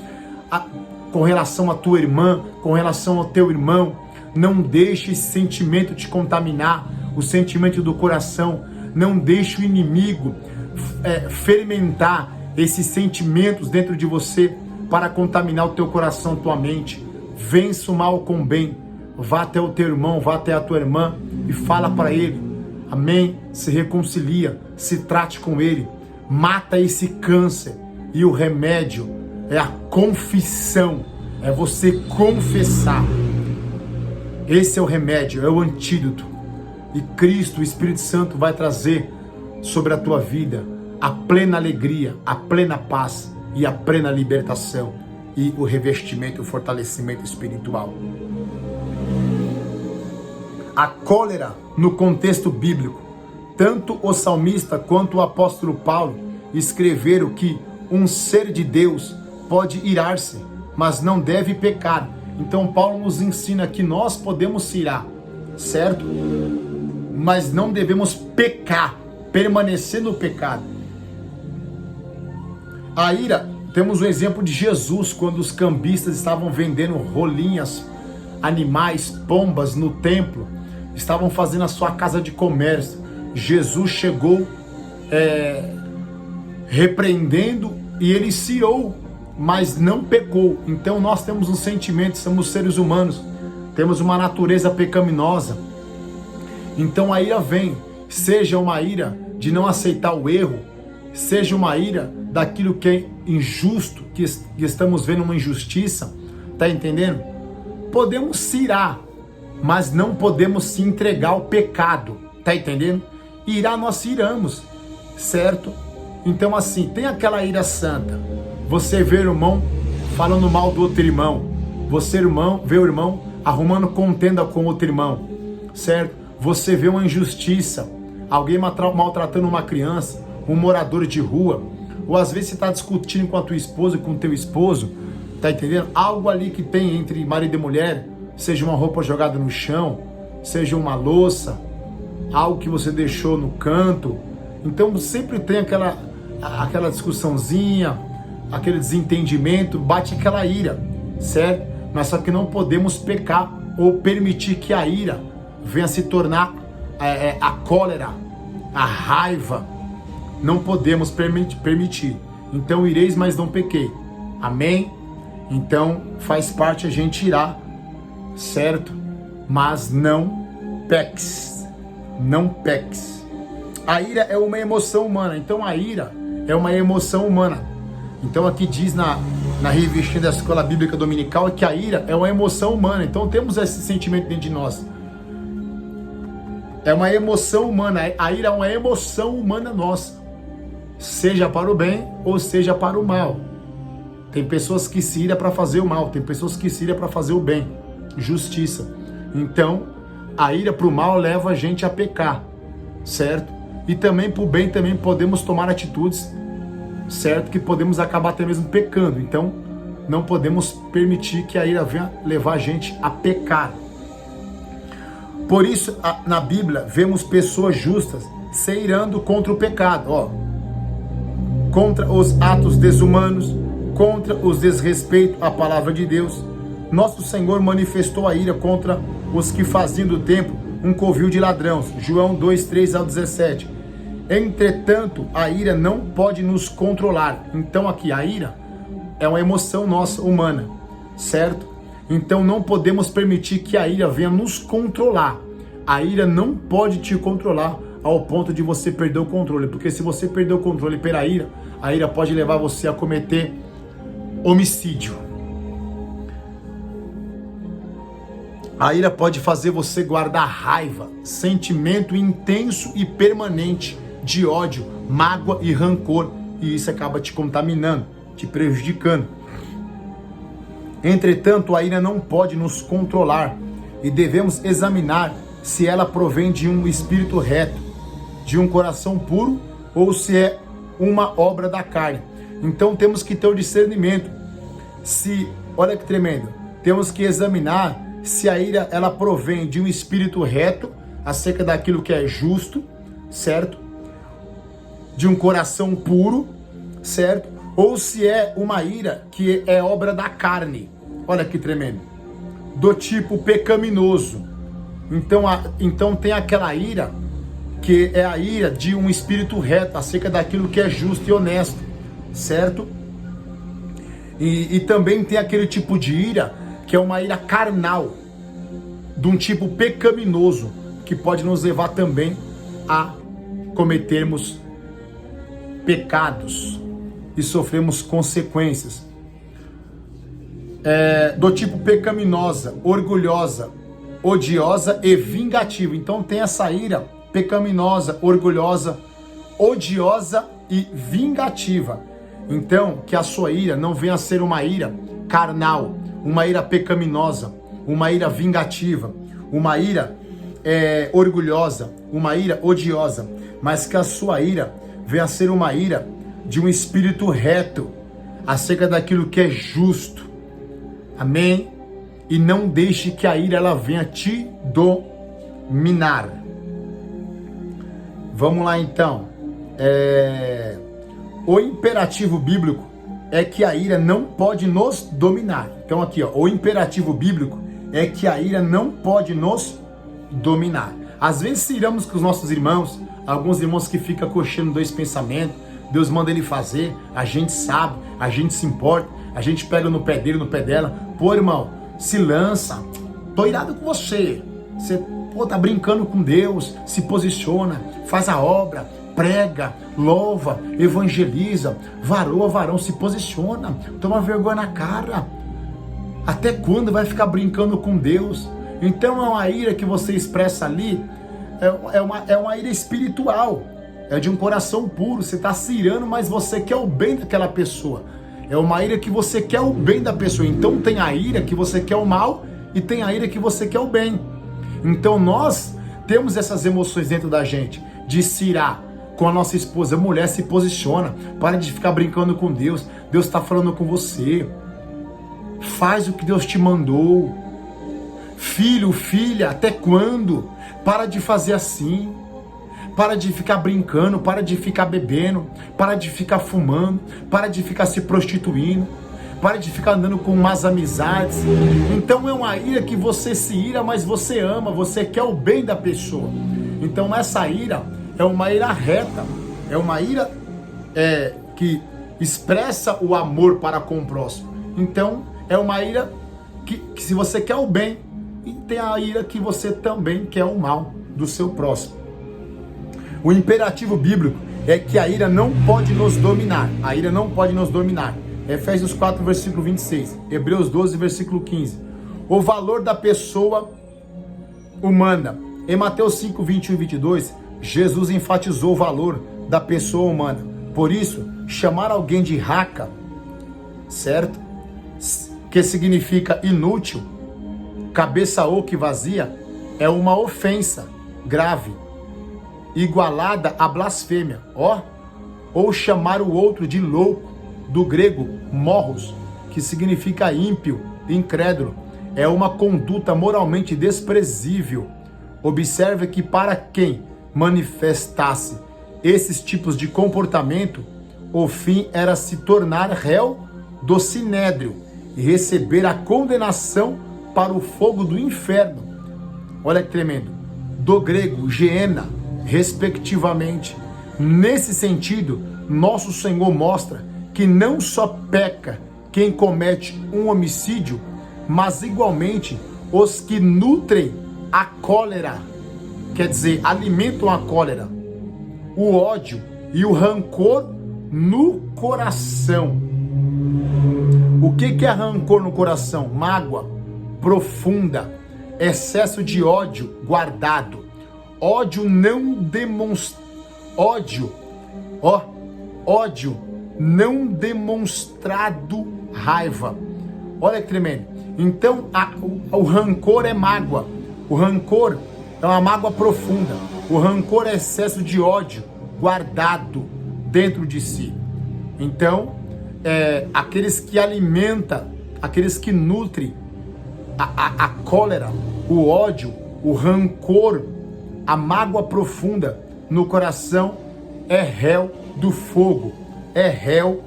com relação à tua irmã, com relação ao teu irmão. Não deixe esse sentimento te contaminar, o sentimento do coração. Não deixe o inimigo fermentar esses sentimentos dentro de você para contaminar o teu coração, tua mente. Vença o mal com o bem. Vá até o teu irmão, vá até a tua irmã e fala para ele. Amém? Se reconcilia, se trate com ele. Mata esse câncer. E o remédio é a confissão. É você confessar. Esse é o remédio, é o antídoto. E Cristo, o Espírito Santo, vai trazer sobre a tua vida a plena alegria, a plena paz e a plena libertação e o revestimento, o fortalecimento espiritual. A cólera, no contexto bíblico, tanto o salmista quanto o apóstolo Paulo escreveram que um ser de Deus pode irar-se, mas não deve pecar. Então Paulo nos ensina que nós podemos se irar, certo? Mas não devemos pecar, permanecer no pecado. A ira, temos o exemplo de Jesus, quando os cambistas estavam vendendo rolinhas, animais, pombas no templo, estavam fazendo a sua casa de comércio. Jesus chegou repreendendo e ele se irou, mas não pecou. Então nós temos um sentimento, somos seres humanos, temos uma natureza pecaminosa. Então a ira vem, seja uma ira de não aceitar o erro, seja uma ira daquilo que é injusto, que estamos vendo uma injustiça, tá entendendo? Podemos se irar, mas não podemos se entregar ao pecado, tá entendendo? Irar nós se iramos, certo? Então assim, tem aquela ira santa, você vê o irmão falando mal do outro irmão, você vê o irmão arrumando contenda com outro irmão, certo? Você vê uma injustiça, alguém maltratando uma criança, um morador de rua, ou às vezes você está discutindo com a tua esposa, com o teu esposo, tá entendendo? Algo ali que tem entre marido e mulher, seja uma roupa jogada no chão, seja uma louça, algo que você deixou no canto. Então sempre tem aquela discussãozinha, aquele desentendimento, bate aquela ira, certo? Mas só que não podemos pecar ou permitir que a ira venha se tornar a cólera, a raiva, não podemos permitir. Então ireis, mas não pequei. Amém? Então faz parte a gente irar, certo? Mas não peques. Não peques. A ira é uma emoção humana. Então a ira é uma emoção humana. Então aqui diz na revistinha da Escola Bíblica Dominical que a ira é uma emoção humana. Então temos esse sentimento dentro de nós. É uma emoção humana. A ira é uma emoção humana nossa. Seja para o bem ou seja para o mal. Tem pessoas que se ira para fazer o mal. Tem pessoas que se ira para fazer o bem. Justiça. Então, a ira para o mal leva a gente a pecar. Certo? E também para o bem também podemos tomar atitudes, certo? Que podemos acabar até mesmo pecando. Então, não podemos permitir que a ira venha levar a gente a pecar. Por isso, na Bíblia, vemos pessoas justas se irando contra o pecado, ó, contra os atos desumanos, contra os desrespeitos à palavra de Deus. Nosso Senhor manifestou a ira contra os que faziam do templo um covil de ladrões. João 2, 3 ao 17. Entretanto, a ira não pode nos controlar. Então aqui, a ira é uma emoção nossa, humana, certo? Então não podemos permitir que a ira venha nos controlar. A ira não pode te controlar ao ponto de você perder o controle. Porque se você perder o controle pela ira, a ira pode levar você a cometer homicídio. A ira pode fazer você guardar raiva, sentimento intenso e permanente de ódio, mágoa e rancor. E isso acaba te contaminando, te prejudicando. Entretanto, a ira não pode nos controlar e devemos examinar se ela provém de um espírito reto, de um coração puro ou se é uma obra da carne. Então temos que ter o discernimento. Olha que tremendo, temos que examinar se a ira ela provém de um espírito reto, acerca daquilo que é justo, certo? De um coração puro, certo? Ou se é uma ira que é obra da carne. Olha que tremendo. Do tipo pecaminoso. Então tem aquela ira que é a ira de um espírito reto, acerca daquilo que é justo e honesto, certo? E também tem aquele tipo de ira que é uma ira carnal, de um tipo pecaminoso, que pode nos levar também a cometermos pecados e sofremos consequências. Do tipo pecaminosa, orgulhosa, odiosa e vingativa. Então tem essa ira pecaminosa, orgulhosa, odiosa e vingativa. Então que a sua ira não venha a ser uma ira carnal, uma ira pecaminosa, uma ira vingativa, uma ira orgulhosa, uma ira odiosa, mas que a sua ira venha a ser uma ira de um espírito reto, acerca daquilo que é justo. Amém? E não deixe que a ira ela venha te dominar. Vamos lá então. O imperativo bíblico é que a ira não pode nos dominar. Então aqui, ó, o imperativo bíblico é que a ira não pode nos dominar. Às vezes se iramos com os nossos irmãos, alguns irmãos que ficam coxando dois pensamentos, Deus manda ele fazer, a gente sabe, a gente se importa, a gente pega no pé dele, no pé dela. Pô, irmão, se lança, tô irado com você. Você tá brincando com Deus, se posiciona, faz a obra, prega, louva, evangeliza, varão, se posiciona, toma vergonha na cara. Até quando vai ficar brincando com Deus? Então é uma ira que você expressa ali, é uma ira espiritual, é de um coração puro. Você está se irando, mas você quer o bem daquela pessoa. É uma ira que você quer o bem da pessoa. Então tem a ira que você quer o mal e tem a ira que você quer o bem. Então nós temos essas emoções dentro da gente, de se irar com a nossa esposa. Mulher, se posiciona, para de ficar brincando com Deus. Deus está falando com você. Faz o que Deus te mandou. Filho, filha, até quando? Para de fazer assim. Para de ficar brincando, para de ficar bebendo, para de ficar fumando, para de ficar se prostituindo, para de ficar andando com más amizades. Então é uma ira que você se ira, mas você ama, você quer o bem da pessoa. Então essa ira é uma ira reta, é uma ira que expressa o amor para com o próximo. Então é uma ira que se você quer o bem, e tem a ira que você também quer o mal do seu próximo. O imperativo bíblico é que a ira não pode nos dominar. A ira não pode nos dominar. Efésios 4, versículo 26. Hebreus 12, versículo 15. O valor da pessoa humana. Em Mateus 5, 21 e 22, Jesus enfatizou o valor da pessoa humana. Por isso, chamar alguém de raca, certo? Que significa inútil, cabeça oca e vazia, é uma ofensa grave, igualada à blasfêmia, ou chamar o outro de louco, do grego morros, que significa ímpio, incrédulo, é uma conduta moralmente desprezível. Observe que para quem manifestasse esses tipos de comportamento, o fim era se tornar réu do sinédrio e receber a condenação para o fogo do inferno. Olha que tremendo. Do grego, geena, respectivamente. Nesse sentido, nosso Senhor mostra que não só peca quem comete um homicídio, mas igualmente os que nutrem a cólera, quer dizer, alimentam a cólera, o ódio e o rancor no coração. O que é rancor no coração? Mágoa profunda, excesso de ódio guardado, ódio não demonstrado, raiva. Olha que tremendo. Então o rancor é mágoa. O rancor é uma mágoa profunda. O rancor é excesso de ódio guardado dentro de si. Então, aqueles que alimentam, aqueles que nutrem a cólera, o ódio, o rancor, a mágoa profunda no coração, é réu do fogo, é réu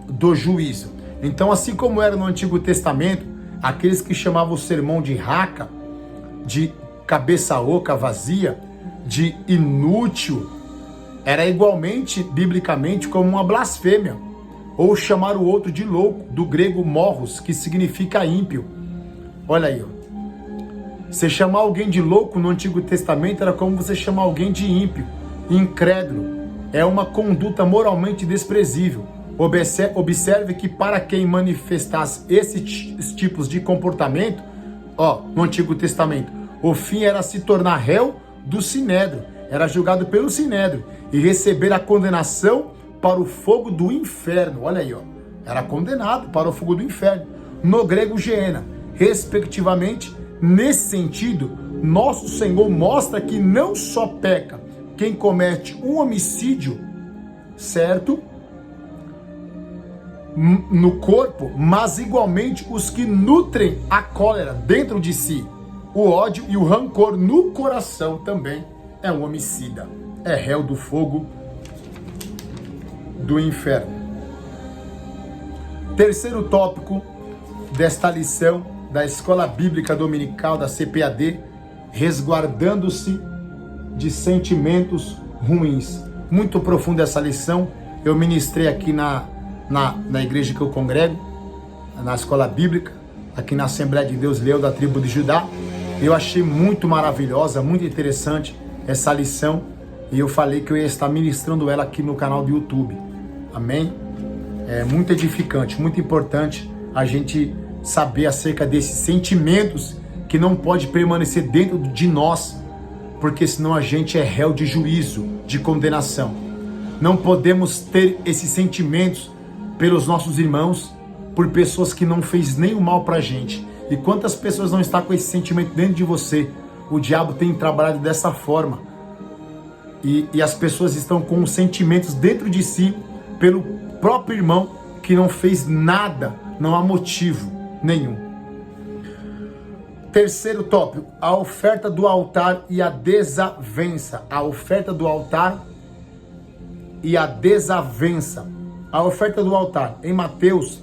do juízo. Então, assim como era no Antigo Testamento, aqueles que chamavam o sermão de raca, de cabeça oca, vazia, de inútil, era igualmente, biblicamente, como uma blasfêmia, ou chamar o outro de louco, do grego morros, que significa ímpio. Olha aí, você chamar alguém de louco no Antigo Testamento era como você chamar alguém de ímpio, incrédulo. É uma conduta moralmente desprezível. Observe que para quem manifestasse esses tipos de comportamento, no Antigo Testamento, o fim era se tornar réu do sinédrio, era julgado pelo sinédrio e receber a condenação para o fogo do inferno. Olha aí, era condenado para o fogo do inferno. No grego, geena, respectivamente. Nesse sentido, nosso Senhor mostra que não só peca quem comete um homicídio, certo? No corpo, mas igualmente os que nutrem a cólera dentro de si, o ódio e o rancor no coração também é um homicida, é réu do fogo do inferno. Terceiro tópico desta lição da Escola Bíblica Dominical da CPAD, resguardando-se de sentimentos ruins. Muito profunda essa lição, eu ministrei aqui na igreja que eu congrego, na Escola Bíblica, aqui na Assembleia de Deus Leão da tribo de Judá. Eu achei muito maravilhosa, muito interessante essa lição, e eu falei que eu ia estar ministrando ela aqui no canal do YouTube. Amém? É muito edificante, muito importante a gente saber acerca desses sentimentos que não pode permanecer dentro de nós, porque senão a gente é réu de juízo, de condenação. Não podemos ter esses sentimentos pelos nossos irmãos, por pessoas que não fez nenhum mal pra gente. E quantas pessoas não estão com esse sentimento dentro de você? O diabo tem trabalhado dessa forma. E as pessoas estão com os sentimentos dentro de si pelo próprio irmão que não fez nada, não há motivo nenhum. Terceiro tópico, a oferta do altar e a desavença. A oferta do altar e a desavença. A oferta do altar. Em Mateus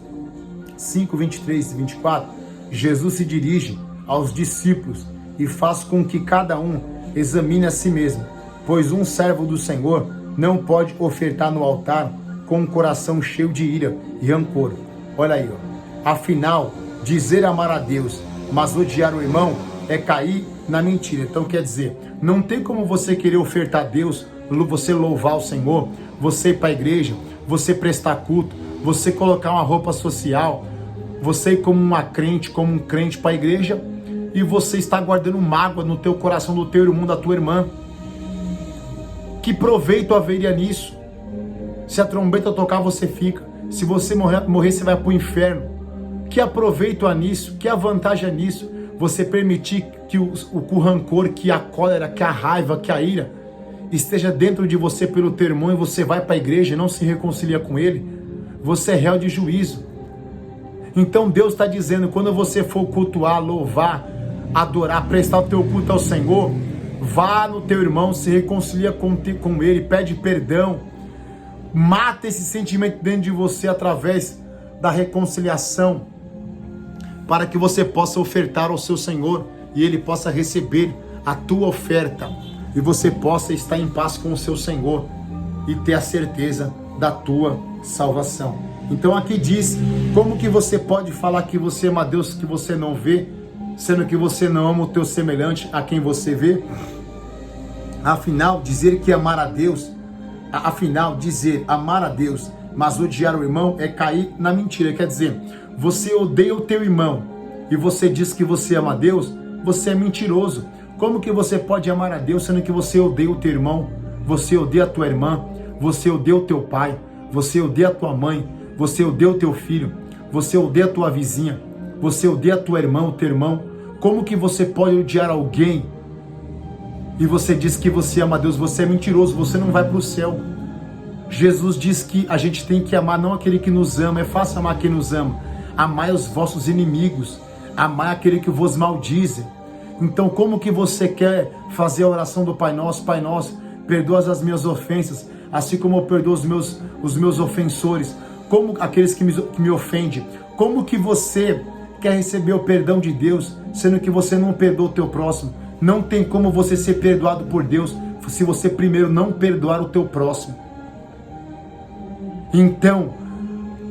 5, 23 e 24, Jesus se dirige aos discípulos e faz com que cada um examine a si mesmo, pois um servo do Senhor não pode ofertar no altar com um coração cheio de ira e rancor. Olha aí, ó. Afinal, dizer amar a Deus, mas odiar o irmão é cair na mentira. Então quer dizer, não tem como você querer ofertar a Deus, você louvar o Senhor, você ir para a igreja, você prestar culto, você colocar uma roupa social, você ir como uma crente, como um crente para a igreja, e você está guardando mágoa no teu coração do teu irmão, da tua irmã. Que proveito haveria nisso? Se a trombeta tocar, você fica. Se você morrer, você vai para o inferno. Que aproveito há nisso? Que a vantagem há nisso? Você permitir que o rancor, que a cólera, que a raiva, que a ira esteja dentro de você pelo teu irmão, e você vai para a igreja e não se reconcilia com ele? Você é réu de juízo. Então Deus está dizendo, quando você for cultuar, louvar, adorar, prestar o teu culto ao Senhor, vá no teu irmão, se reconcilia com ele, pede perdão, mata esse sentimento dentro de você através da reconciliação, para que você possa ofertar ao seu Senhor e ele possa receber a tua oferta, e você possa estar em paz com o seu Senhor e ter a certeza da tua salvação. Então aqui diz, como que você pode falar que você ama a Deus que você não vê, sendo que você não ama o teu semelhante a quem você vê? Afinal, dizer amar a Deus, mas odiar o irmão é cair na mentira. Quer dizer, você odeia o teu irmão e você diz que você ama a Deus, você é mentiroso. Como que você pode amar a Deus sendo que você odeia o teu irmão, você odeia a tua irmã, você odeia o teu pai, você odeia a tua mãe, você odeia o teu filho, você odeia a tua vizinha, você odeia a tua irmã, o teu irmão? Como que você pode odiar alguém e você diz que você ama a Deus? Você é mentiroso, você não vai para o céu. Jesus diz que a gente tem que amar não aquele que nos ama, é fácil amar quem nos ama. Amai os vossos inimigos, amai aquele que vos maldize. Então como que você quer fazer a oração do Pai Nosso? Pai Nosso, perdoa as minhas ofensas, assim como eu perdoo os meus ofensores, como aqueles que me ofendem. Como que você quer receber o perdão de Deus, sendo que você não perdoa o teu próximo? Não tem como você ser perdoado por Deus se você primeiro não perdoar o teu próximo. Então,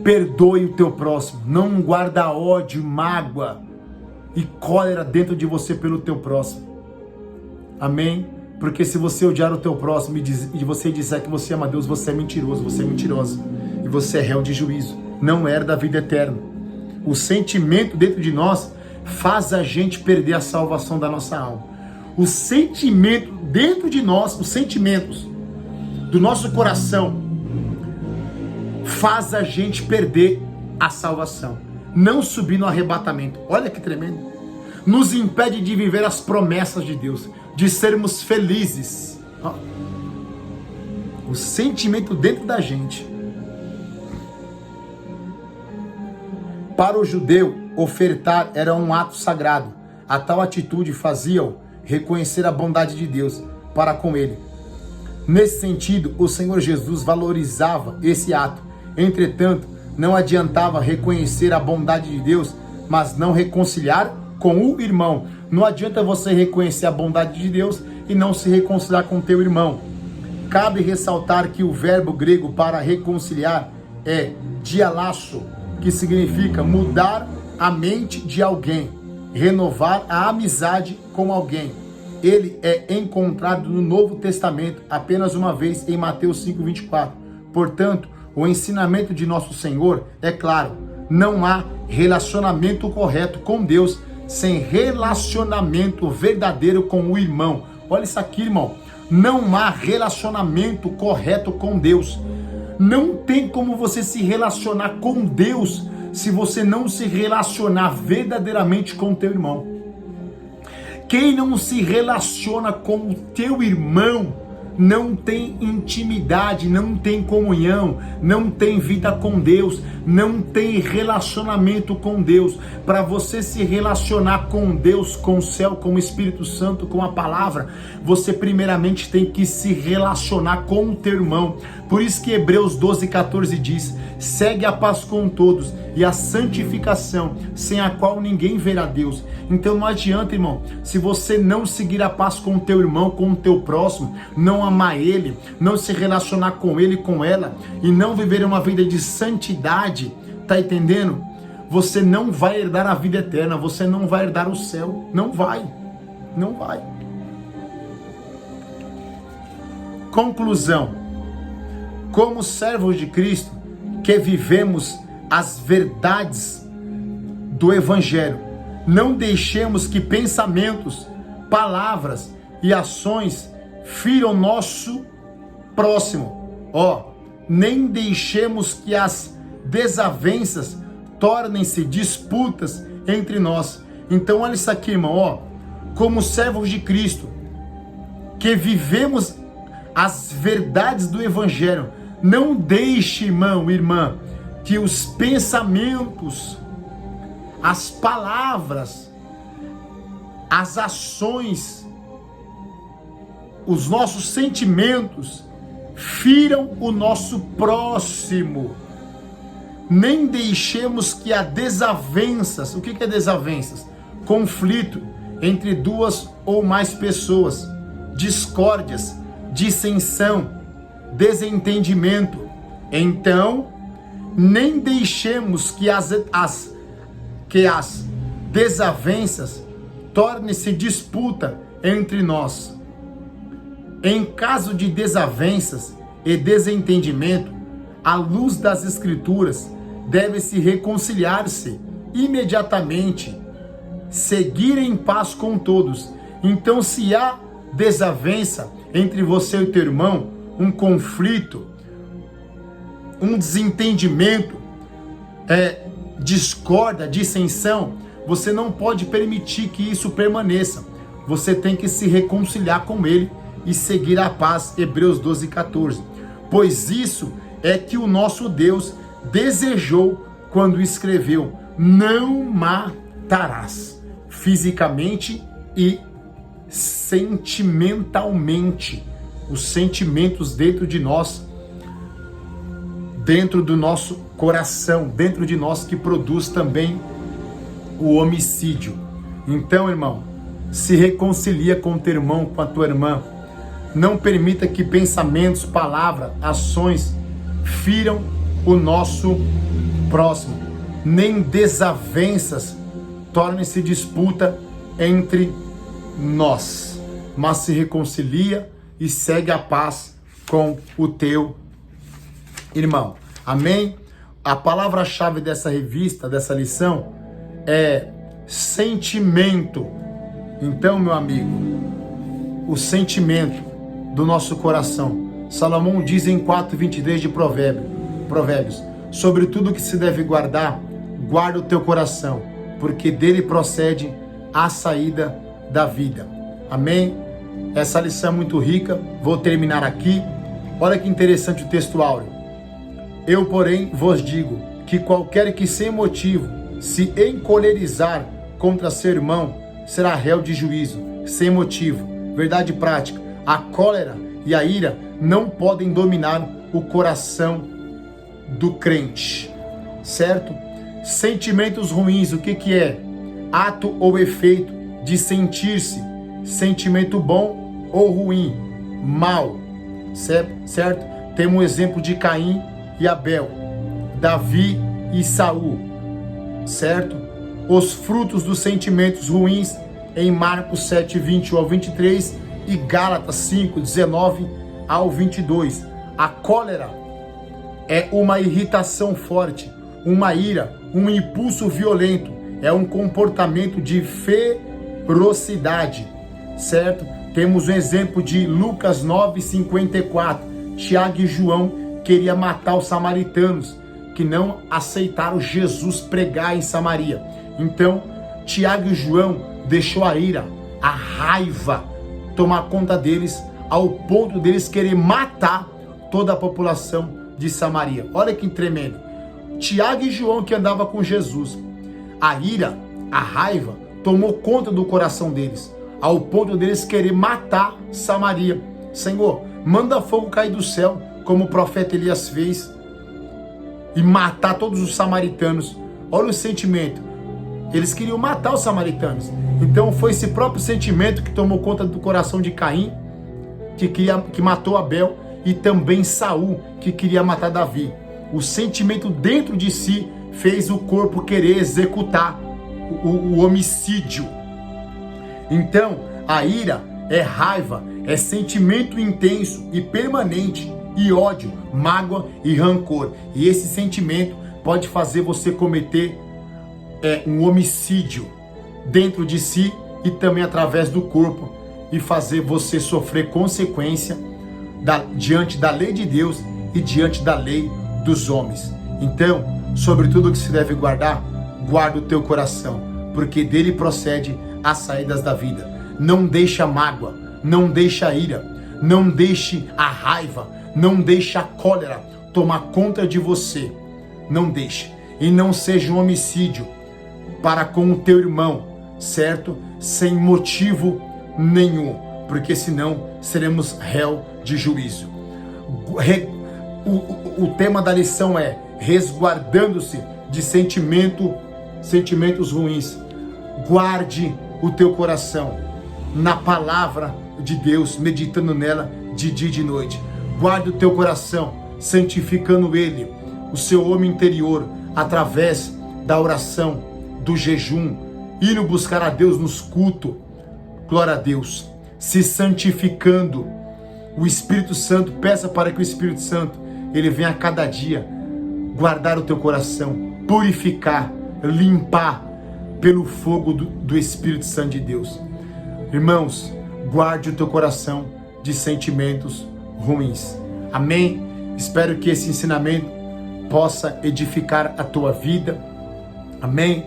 perdoe o teu próximo, não guarda ódio, mágoa e cólera dentro de você pelo teu próximo. Amém? Porque se você odiar o teu próximo e você disser que você ama a Deus, você é mentiroso, você é mentirosa, e você é réu de juízo, não herda a vida eterna. O sentimento dentro de nós faz a gente perder a salvação da nossa alma. O sentimento dentro de nós, os sentimentos do nosso coração, faz a gente perder a salvação, não subir no arrebatamento. Olha que tremendo. Nos impede de viver as promessas de Deus, de sermos felizes. O sentimento dentro da gente. Para o judeu, ofertar era um ato sagrado. A tal atitude fazia-o reconhecer a bondade de Deus para com ele. Nesse sentido, o Senhor Jesus valorizava esse ato. Entretanto, não adiantava reconhecer a bondade de Deus, mas não reconciliar com o irmão. Não adianta você reconhecer a bondade de Deus e não se reconciliar com teu irmão. Cabe ressaltar que o verbo grego para reconciliar é dialasso, que significa mudar a mente de alguém, renovar a amizade com alguém. Ele é encontrado no Novo Testamento apenas uma vez em Mateus 5:24. Portanto, o ensinamento de nosso Senhor é claro: não há relacionamento correto com Deus sem relacionamento verdadeiro com o irmão. Olha isso aqui, irmão. Não há relacionamento correto com Deus. Não tem como você se relacionar com Deus se você não se relacionar verdadeiramente com o teu irmão. Quem não se relaciona com o teu irmão não tem intimidade, não tem comunhão, não tem vida com Deus, não tem relacionamento com Deus. Para você se relacionar com Deus, com o céu, com o Espírito Santo, com a palavra, você primeiramente tem que se relacionar com o teu irmão. Por isso que Hebreus 12:14 diz: segue a paz com todos e a santificação, sem a qual ninguém verá Deus. Então não adianta, irmão, se você não seguir a paz com o teu irmão, com o teu próximo, não amar ele, não se relacionar com ele, com ela, e não viver uma vida de santidade, tá entendendo? Você não vai herdar a vida eterna, você não vai herdar o céu, não vai. Conclusão: como servos de Cristo, que vivemos as verdades do Evangelho, não deixemos que pensamentos, palavras e ações firam nosso próximo. Nem deixemos que as desavenças tornem-se disputas entre nós. Então olha isso aqui, irmão, como servos de Cristo, que vivemos as verdades do Evangelho, não deixe, irmão, irmã, que os pensamentos, as palavras, as ações, os nossos sentimentos firam o nosso próximo. Nem deixemos que há desavenças. O que é desavenças? Conflito entre duas ou mais pessoas, discórdias, dissensão, desentendimento. Então, nem deixemos que as desavenças tornem-se disputa entre nós. Em caso de desavenças e desentendimento, à luz das Escrituras, deve-se reconciliar-se imediatamente, seguir em paz com todos. Então, se há desavença entre você e o teu irmão, um conflito, um desentendimento, discórdia, dissensão, você não pode permitir que isso permaneça. Você tem que se reconciliar com ele e seguir a paz. Hebreus 12:14. Pois isso é que o nosso Deus desejou quando escreveu: não matarás, fisicamente e sentimentalmente. Os sentimentos dentro de nós, dentro do nosso coração, dentro de nós, que produz também o homicídio. Então, irmão, se reconcilia com o teu irmão, com a tua irmã. Não permita que pensamentos, palavras, ações firam o nosso próximo. Nem desavenças tornem-se disputa entre nós. Mas se reconcilia e segue a paz com o teu irmão. Amém? A palavra-chave dessa revista, dessa lição, é sentimento. Então, meu amigo, o sentimento do nosso coração. Salomão diz em 4:23 de Provérbios: sobre tudo que se deve guardar, guarda o teu coração, porque dele procede a saída da vida. Amém? Essa lição é muito rica. Vou terminar aqui. Olha que interessante o texto áureo. Eu, porém, vos digo que qualquer que sem motivo se encolerizar contra seu irmão será réu de juízo, sem motivo. Verdade prática: a cólera e a ira não podem dominar o coração do crente, certo? Sentimentos ruins, o que é? Ato ou efeito de sentir-se, sentimento bom ou ruim, mal, certo? Temos um exemplo de Caim e Abel, Davi e Saul, certo? Os frutos dos sentimentos ruins em Marcos 7:21-23 e Gálatas 5:19-22. A cólera é uma irritação forte, uma ira, um impulso violento, é um comportamento de ferocidade, certo? Temos um exemplo de Lucas 9:54. Tiago e João queriam matar os samaritanos, que não aceitaram Jesus pregar em Samaria. Então, Tiago e João deixou a ira, a raiva tomar conta deles, ao ponto deles querer matar toda a população de Samaria. Olha que tremendo. Tiago e João que andavam com Jesus. A ira, a raiva, tomou conta do coração deles, ao ponto deles querer matar Samaria. Senhor, manda fogo cair do céu, como o profeta Elias fez, e matar todos os samaritanos. Olha o sentimento. Eles queriam matar os samaritanos. Então foi esse próprio sentimento que tomou conta do coração de Caim, que matou Abel, e também Saul, que queria matar Davi. O sentimento dentro de si fez o corpo querer executar o homicídio. Então, a ira é raiva, é sentimento intenso e permanente, e ódio, mágoa e rancor. E esse sentimento pode fazer você cometer um homicídio dentro de si e também através do corpo, e fazer você sofrer consequência diante da lei de Deus e diante da lei dos homens. Então, sobre tudo que se deve guardar, guarda o teu coração, porque dele procede as saídas da vida. Não deixa a mágoa, não deixa a ira, não deixe a raiva, não deixe a cólera tomar conta de você. Não deixe. E não seja um homicídio para com o teu irmão, certo? Sem motivo nenhum, porque senão seremos réu de juízo. O tema da lição é resguardando-se de sentimentos ruins. Guarde o teu coração na palavra de Deus, meditando nela de dia e de noite. Guarde o teu coração, santificando ele, o seu homem interior, através da oração, do jejum, indo buscar a Deus nos cultos. Glória a Deus. Se santificando. O Espírito Santo, peça para que o Espírito Santo, ele venha a cada dia guardar o teu coração, purificar, limpar pelo fogo do Espírito Santo de Deus. Irmãos, guarde o teu coração de sentimentos ruins. Amém? Espero que esse ensinamento possa edificar a tua vida. Amém?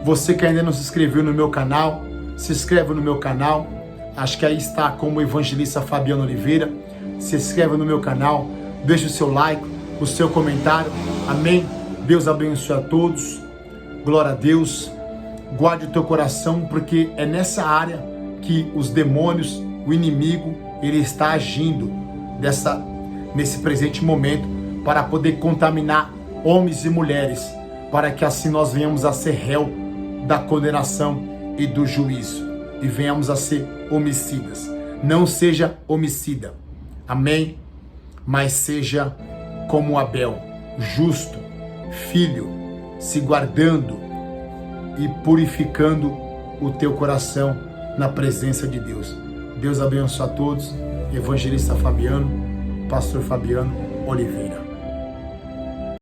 Você que ainda não se inscreveu no meu canal, se inscreve no meu canal. Acho que aí está como evangelista Fabiano Oliveira. Se inscreve no meu canal, deixa o seu like, o seu comentário. Amém? Deus abençoe a todos. Glória a Deus. Guarde o teu coração, porque é nessa área que os demônios, o inimigo, ele está agindo nesse presente momento, para poder contaminar homens e mulheres, para que assim nós venhamos a ser réu da condenação e do juízo, e venhamos a ser homicidas. Não seja homicida, amém? Mas seja como Abel, justo, filho, se guardando e purificando o teu coração na presença de Deus. Deus abençoe a todos. Evangelista Fabiano, Pastor Fabiano Oliveira.